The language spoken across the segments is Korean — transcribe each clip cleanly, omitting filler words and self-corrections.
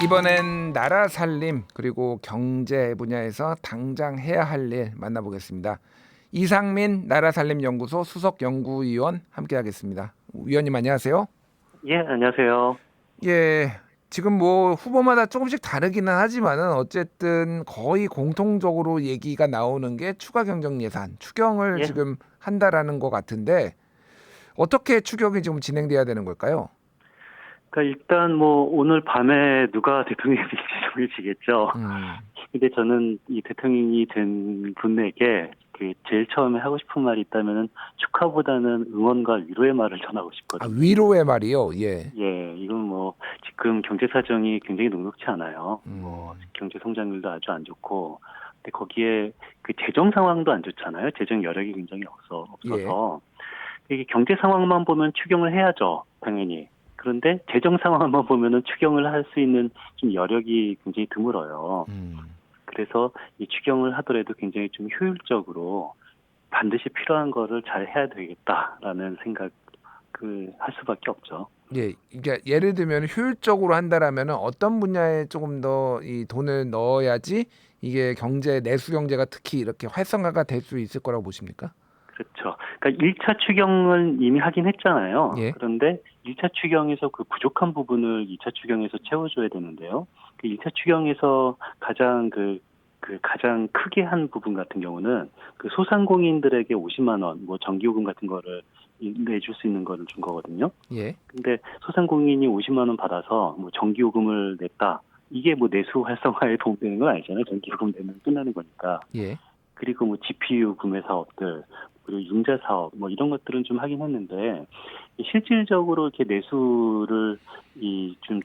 이번엔 나라 살림 그리고 경제 분야에서 당장 해야 할 일 만나보겠습니다. 이상민 나라살림연구소 수석연구위원 함께하겠습니다. 위원님 안녕하세요. 예, 안녕하세요. 예, 지금 뭐 후보마다 조금씩 다르기는 하지만은 어쨌든 거의 공통적으로 얘기가 나오는 게 추가 경정 예산, 추경을 예. 지금 한다라는 것 같은데 어떻게 추경이 지금 진행돼야 되는 걸까요? 그러니까 일단 뭐 오늘 밤에 누가 대통령이 될지 정해지겠죠. 음, 근데 저는 이 대통령이 된 분에게 그 제일 처음에 하고 싶은 말이 있다면은 축하보다는 응원과 위로의 말을 전하고 싶거든요. 위로의 말이요. 예. 예, 이건 뭐 지금 경제 사정이 굉장히 녹록지 않아요. 뭐 음, 경제 성장률도 아주 안 좋고, 근데 거기에 그 재정 상황도 안 좋잖아요. 재정 여력이 굉장히 예. 없어서 이게 경제 상황만 보면 추경을 해야죠, 당연히. 그런데 재정 상황만 보면은 추경을 할 수 있는 좀 여력이 굉장히 드물어요. 음. 그래서 이 추경을 하더라도 굉장히 좀 효율적으로 반드시 필요한 거를 잘 해야 되겠다라는 생각 할 수밖에 없죠. 예, 이게 예를 들면 효율적으로 한다라면 어떤 분야에 조금 더 이 돈을 넣어야지 이게 경제 내수 경제가 특히 이렇게 활성화가 될 수 있을 거라고 보십니까? 그렇죠. 그러니까 1차 추경은 이미 하긴 했잖아요. 예, 그런데 1차 추경에서 그 부족한 부분을 2차 추경에서 채워줘야 되는데요. 그 1차 추경에서 가장 크게 한 부분 같은 경우는 그 소상공인들에게 50만 원, 뭐 전기요금 같은 거를 내줄 수 있는 거를 준 거거든요. 예, 근데 소상공인이 50만 원 받아서 뭐 전기요금을 냈다. 이게 뭐 내수 활성화에 도움되는 건 아니잖아요. 전기요금 내면 끝나는 거니까. 예, 그리고 뭐 GPU 구매 사업들, 그리고 융자 사업, 뭐 이런 것들은 좀 하긴 했는데, 실질적으로 이렇게 내수를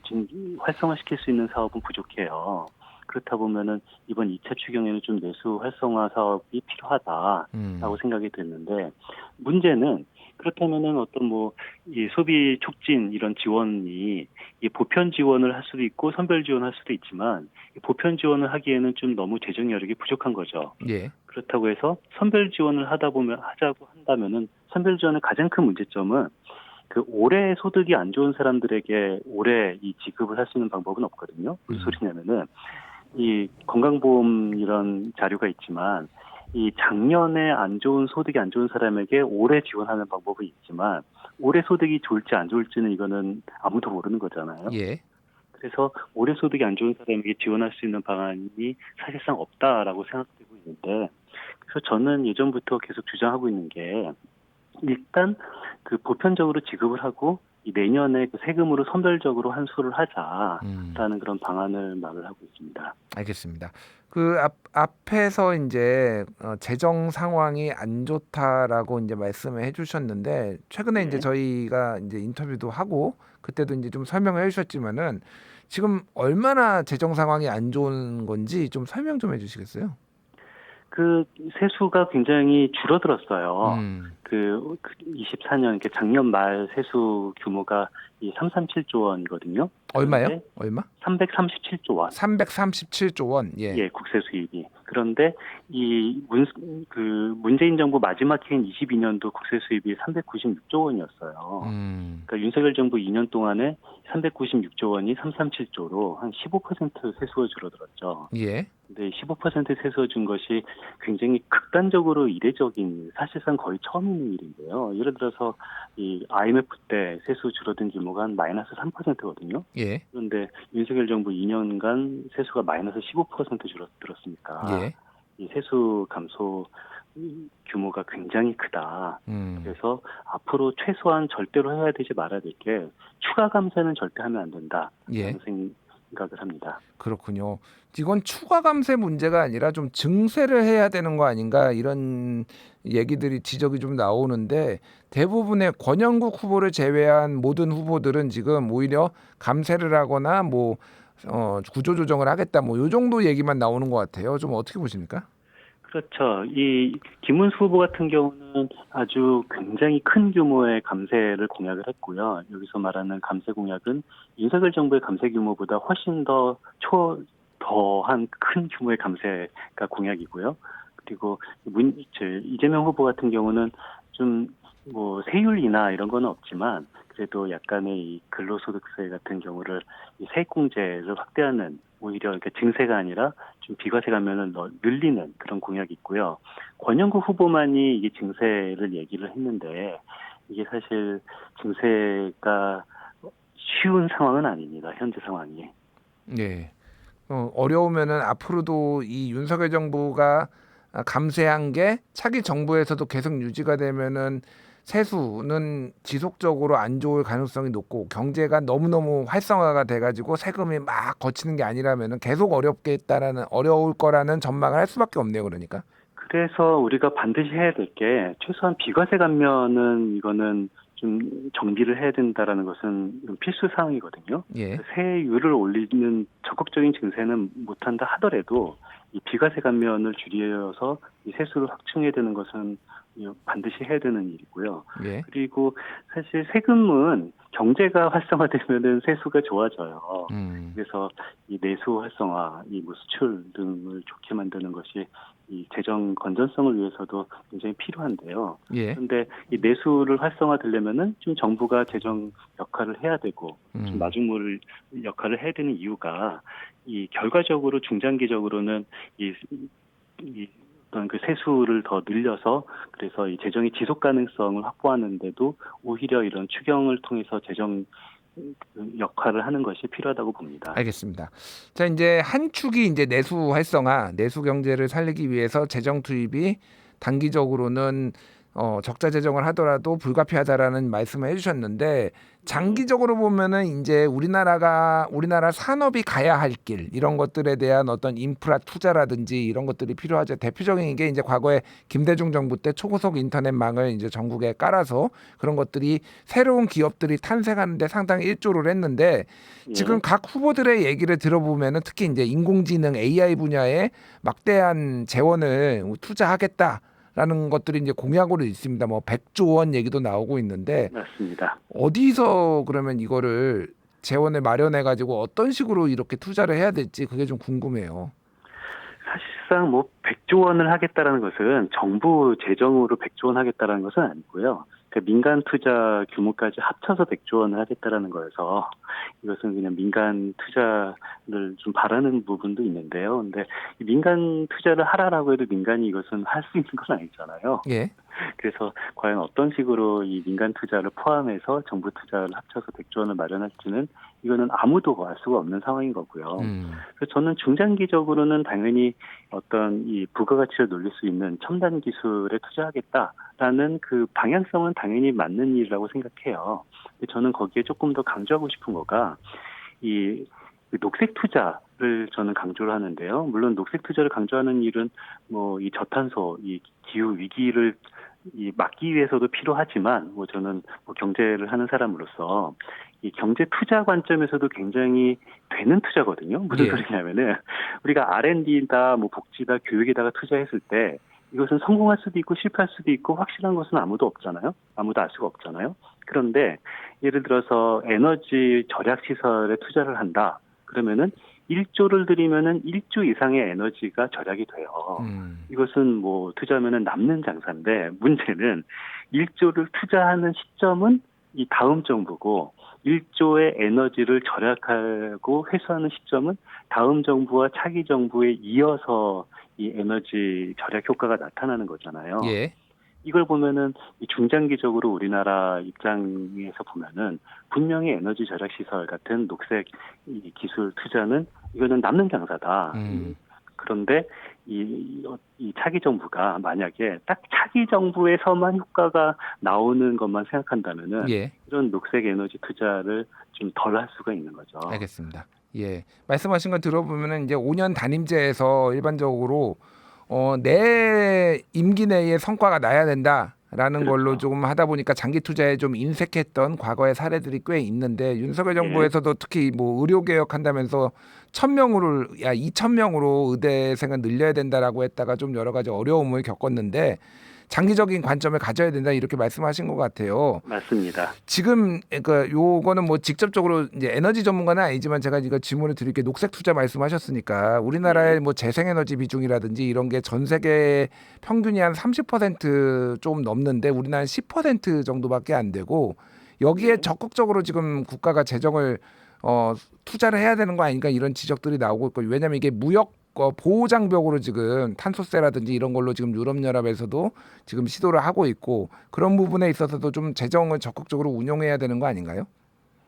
좀 활성화시킬 수 있는 사업은 부족해요. 그렇다 보면은 이번 2차 추경에는 좀 내수 활성화 사업이 필요하다라고 음, 생각이 됐는데, 문제는 그렇다면은 어떤 뭐 이 소비 촉진 이런 지원이 이 보편 지원을 할 수도 있고 선별 지원을 할 수도 있지만 이 보편 지원을 하기에는 좀 너무 재정 여력이 부족한 거죠. 예, 그렇다고 해서 선별 지원을 하자고 한다면은 선별 지원의 가장 큰 문제점은 그 올해 소득이 안 좋은 사람들에게 올해 이 지급을 할 수 있는 방법은 없거든요. 무슨 음, 소리냐면은 이 건강보험 이런 자료가 있지만 이 작년에 소득이 안 좋은 사람에게 올해 지원하는 방법은 있지만 올해 소득이 좋을지 안 좋을지는 이거는 아무도 모르는 거잖아요. 예, 그래서 올해 소득이 안 좋은 사람에게 지원할 수 있는 방안이 사실상 없다라고 생각되고 있는데, 그래서 저는 예전부터 계속 주장하고 있는 게 일단 그 보편적으로 지급을 하고 이 내년에 그 세금으로 선별적으로 환수를 음. 하자라는 그런 방안을 말을 하고 있습니다. 알겠습니다. 그 앞에서 이제 재정 상황이 안 좋다라고 이제 말씀을 해주셨는데 최근에 이제 예. 저희가 이제 인터뷰도 하고 그때도 이제 좀 설명을 해주셨지만은 지금 얼마나 재정 상황이 안 좋은 건지 좀 설명 좀 해주시겠어요? 그 세수가 굉장히 줄어들었어요. 음, 24년, 작년 말 세수 규모가 이 337조 원이거든요. 얼마요? 그런데 얼마? 337조 원. 337조 원. 예. 예, 국세 수입이. 그런데 문재인 정부 마지막 해인 22년도 국세 수입이 396조 원이었어요. 음, 그러니까 윤석열 정부 2년 동안에 396조 원이 337조로 한 15% 세수가 줄어들었죠. 예. 근데 15% 세수해 준 것이 굉장히 극단적으로 이례적인 사실상 거의 처음 있는 일인데요. 예를 들어서 이 IMF 때 세수 줄어든 규모가 한 마이너스 3%거든요. 예. 그런데 윤석열 정부 2년간 세수가 마이너스 15% 줄어들었으니까 예. 이 세수 감소 규모가 굉장히 크다. 음. 그래서 앞으로 최소한 절대로 해야 되지 말아야 될 게 추가 감세는 절대 하면 안 예. 된다라는 생각을 합니다. 그렇군요. 이건 추가 감세 문제가 아니라 좀 증세를 해야 되는 거 아닌가 이런 얘기들이 지적이 좀 나오는데 대부분의 권영국 후보를 제외한 모든 후보들은 지금 오히려 감세를 하거나 뭐 구조조정을 하겠다 뭐 요 정도 얘기만 나오는 것 같아요. 좀 어떻게 보십니까? 그렇죠. 이 김문수 후보 같은 경우는 아주 굉장히 큰 규모의 감세를 공약을 했고요. 여기서 말하는 감세 공약은 윤석열 정부의 감세 규모보다 훨씬 더한 큰 규모의 감세가 공약이고요. 그리고 이재명 후보 같은 경우는 좀 뭐 세율이나 이런 거는 없지만 그래도 약간의 이 근로소득세 같은 경우를 이 세액공제를 확대하는 오히려 그러니까 증세가 아니라 좀 비과세 감면을 늘리는 그런 공약이 있고요. 권영구 후보만이 이게 증세를 얘기를 했는데 이게 사실 증세가 쉬운 상황은 아닙니다. 현재 상황이. 예. 어려우면은 앞으로도 이 윤석열 정부가 감세한 게 차기 정부에서도 계속 유지가 되면은 세수는 지속적으로 안 좋을 가능성이 높고 경제가 너무너무 활성화가 돼가지고 세금이 막 거치는 게 아니라면은 계속 어려울 거라는 전망을 할 수밖에 없네요. 그러니까. 그래서 우리가 반드시 해야 될 게 최소한 비과세 감면은 이거는 좀 정비를 해야 된다라는 것은 필수 사항이거든요. 예. 세율을 올리는 적극적인 증세는 못한다 하더라도 이 비과세 감면을 줄여서 이 세수를 확충해야 되는 것은 반드시 해야 되는 일이고요. 예. 그리고 사실 세금은 경제가 활성화되면은 세수가 좋아져요. 그래서 이 내수 활성화, 이 뭐 수출 등을 좋게 만드는 것이 이 재정 건전성을 위해서도 굉장히 필요한데요. 예. 그런데 이 내수를 활성화되려면은 좀 정부가 재정 역할을 해야 되고 좀 마중물 역할을 해야 되는 이유가 이 결과적으로 중장기적으로는 이 어떤 그 세수를 더 늘려서 그래서 이 재정의 지속 가능성을 확보하는데도 오히려 이런 추경을 통해서 재정 역할을 하는 것이 필요하다고 봅니다. 알겠습니다. 자, 이제 한 축이 이제 내수 활성화, 내수 경제를 살리기 위해서 재정 투입이 단기적으로는 적자 재정을 하더라도 불가피하다라는 말씀을 해주셨는데 장기적으로 보면은 이제 우리나라 산업이 가야 할 길 이런 것들에 대한 어떤 인프라 투자라든지 이런 것들이 필요하죠. 대표적인 게 이제 과거에 김대중 정부 때 초고속 인터넷망을 이제 전국에 깔아서 그런 것들이 새로운 기업들이 탄생하는데 상당히 일조를 했는데 지금 각 후보들의 얘기를 들어보면은 특히 이제 인공지능 AI 분야에 막대한 재원을 투자하겠다. 라는 것들이 이제 공약으로 있습니다. 뭐 100조 원 얘기도 나오고 있는데 맞습니다. 어디서 그러면 이거를 재원을 마련해 가지고 어떤 식으로 이렇게 투자를 해야 될지 그게 좀 궁금해요. 사실상 뭐 100조 원을 하겠다라는 것은 정부 재정으로 100조 원 하겠다라는 것은 아니고요. 그러니까 민간 투자 규모까지 합쳐서 100조 원을 하겠다라는 거여서 이것은 그냥 민간 투자를 좀 바라는 부분도 있는데요. 근데 민간 투자를 하라라고 해도 민간이 이것은 할 수 있는 건 아니잖아요. 예. 그래서 과연 어떤 식으로 이 민간 투자를 포함해서 정부 투자를 합쳐서 100조 원을 마련할지는 이거는 아무도 알 수가 없는 상황인 거고요. 그래서 저는 중장기적으로는 당연히 어떤 이 부가가치를 놀릴 수 있는 첨단 기술에 투자하겠다라는 그 방향성은 당연히 맞는 일이라고 생각해요. 근데 저는 거기에 조금 더 강조하고 싶은 거가 이 녹색 투자를 저는 강조를 하는데요. 물론 녹색 투자를 강조하는 일은 뭐 이 저탄소, 이 기후 위기를 막기 위해서도 필요하지만 뭐 저는 뭐 경제를 하는 사람으로서 이 경제 투자 관점에서도 굉장히 되는 투자거든요. 무슨 예. 소리냐면은 우리가 R&D다 뭐 복지다 교육에다가 투자했을 때 이것은 성공할 수도 있고 실패할 수도 있고 확실한 것은 아무도 없잖아요. 아무도 알 수가 없잖아요. 그런데 예를 들어서 에너지 절약 시설에 투자를 한다. 그러면은 1조를 들이면은 1조 이상의 에너지가 절약이 돼요. 이것은 뭐 투자하면은 남는 장사인데 문제는 1조를 투자하는 시점은 이 다음 정부고 1조의 에너지를 절약하고 회수하는 시점은 다음 정부와 차기 정부에 이어서 이 에너지 절약 효과가 나타나는 거잖아요. 예. 이걸 보면은 이 중장기적으로 우리나라 입장에서 보면은 분명히 에너지 절약 시설 같은 녹색 이 기술 투자는 이거는 남는 장사다. 그런데 이 차기 정부가 만약에 딱 차기 정부에서만 효과가 나오는 것만 생각한다면은 예. 이런 녹색 에너지 투자를 좀 덜 할 수가 있는 거죠. 알겠습니다. 예. 말씀하신 거 들어보면은 이제 5년 단임제에서 일반적으로 내 임기 내에 성과가 나야 된다라는 그렇죠. 걸로 조금 하다 보니까 장기 투자에 좀 인색했던 과거의 사례들이 꽤 있는데 윤석열 정부에서도 특히 뭐 의료 개혁 한다면서 2,000명으로 의대생을 늘려야 된다라고 했다가 좀 여러 가지 어려움을 겪었는데 장기적인 관점을 가져야 된다 이렇게 말씀하신 것 같아요. 맞습니다. 지금 그러니까 요거는 뭐 직접적으로 이제 에너지 전문가는 아니지만 제가 이거 질문을 드릴게 녹색 투자 말씀하셨으니까 우리나라의 뭐 재생에너지 비중이라든지 이런 게 전 세계 평균이 한 30%좀 넘는데 우리나라는 10% 정도밖에 안 되고 여기에 적극적으로 지금 국가가 재정을 투자를 해야 되는 거 아닌가 이런 지적들이 나오고 있고 왜냐하면 이게 무역 보호 장벽으로 지금 탄소세라든지 이런 걸로 지금 유럽연합에서도 지금 시도를 하고 있고 그런 부분에 있어서도 좀 재정을 적극적으로 운용해야 되는 거 아닌가요?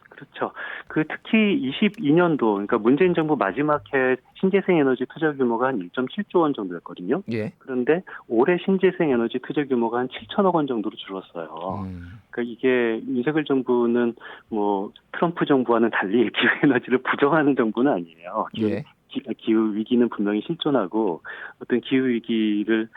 그렇죠. 특히 22년도, 그러니까 문재인 정부 마지막 해 신재생 에너지 투자 규모가 한 1.7조 원 정도였거든요. 예. 그런데 올해 신재생 에너지 투자 규모가 한 7천억 원 정도로 줄었어요. 그러니까 이게 윤석열 정부는 뭐 트럼프 정부와는 달리 기후 에너지를 부정하는 정부는 아니에요. 예. 기후 위기는 분명히 실존하고 어떤 기후 위기를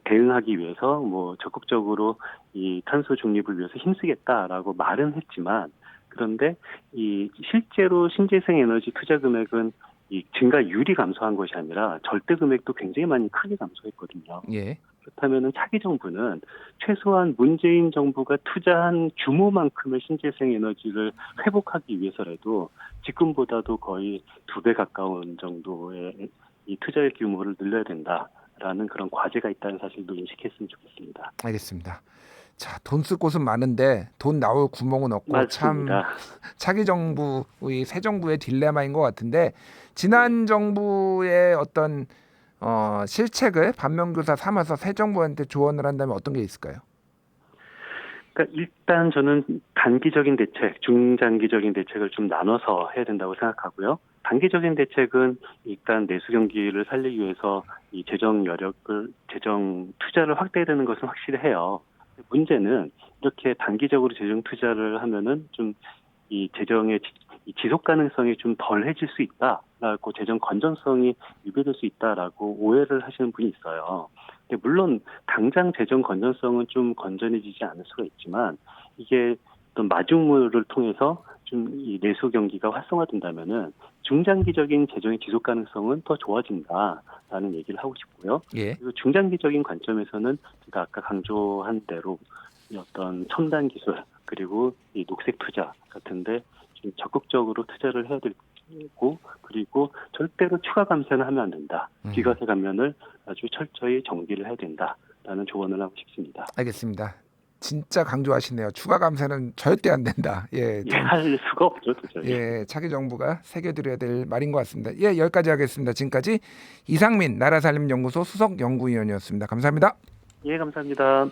대응하기 위해서 뭐 적극적으로 이 탄소 중립을 위해서 힘쓰겠다라고 말은 했지만 그런데 이 실제로 신재생 에너지 투자 금액은 이 증가율이 감소한 것이 아니라 절대 금액도 굉장히 많이 크게 감소했거든요. 예. 그렇다면은 차기 정부는 최소한 문재인 정부가 투자한 규모만큼의 신재생 에너지를 회복하기 위해서라도 지금보다도 거의 2배 가까운 정도의 이 투자의 규모를 늘려야 된다라는 그런 과제가 있다는 사실도 인식했으면 좋겠습니다. 알겠습니다. 자, 돈 쓸 곳은 많은데 돈 나올 구멍은 없고 맞습니다. 참 차기 정부의 새 정부의 딜레마인 것 같은데 지난 정부의 어떤 실책을 반면교사 삼아서 새 정부한테 조언을 한다면 어떤 게 있을까요? 그러니까 일단 저는 단기적인 대책, 중장기적인 대책을 좀 나눠서 해야 된다고 생각하고요. 단기적인 대책은 일단 내수 경기를 살리기 위해서 이 재정 투자를 확대해야 되는 것은 확실히 해요. 문제는 이렇게 단기적으로 재정 투자를 하면은 좀 이 재정의 지속 가능성이 좀 덜해질 수 있다라고 재정 건전성이 유배될 수 있다라고 오해를 하시는 분이 있어요. 근데 물론 당장 재정 건전성은 좀 건전해지지 않을 수가 있지만 이게 어떤 마중물을 통해서 좀 이 내수 경기가 활성화된다면은 중장기적인 재정의 지속 가능성은 더 좋아진다라는 얘기를 하고 싶고요. 예. 그리고 중장기적인 관점에서는 제가 아까 강조한 대로 이 어떤 첨단 기술 그리고 이 녹색 투자 같은데 좀 적극적으로 투자를 해야 되고 그리고 절대로 추가 감세는 하면 안 된다. 비과세 감면을 아주 철저히 정비를 해야 된다라는 조언을 하고 싶습니다. 알겠습니다. 진짜 강조하시네요. 추가 감세는 절대 안 된다. 예, 할 수가 없죠, 도저히. 예, 차기 정부가 새겨드려야 될 말인 것 같습니다. 예, 여기까지 하겠습니다. 지금까지 이상민 나라살림연구소 수석 연구위원이었습니다. 감사합니다. 예, 감사합니다.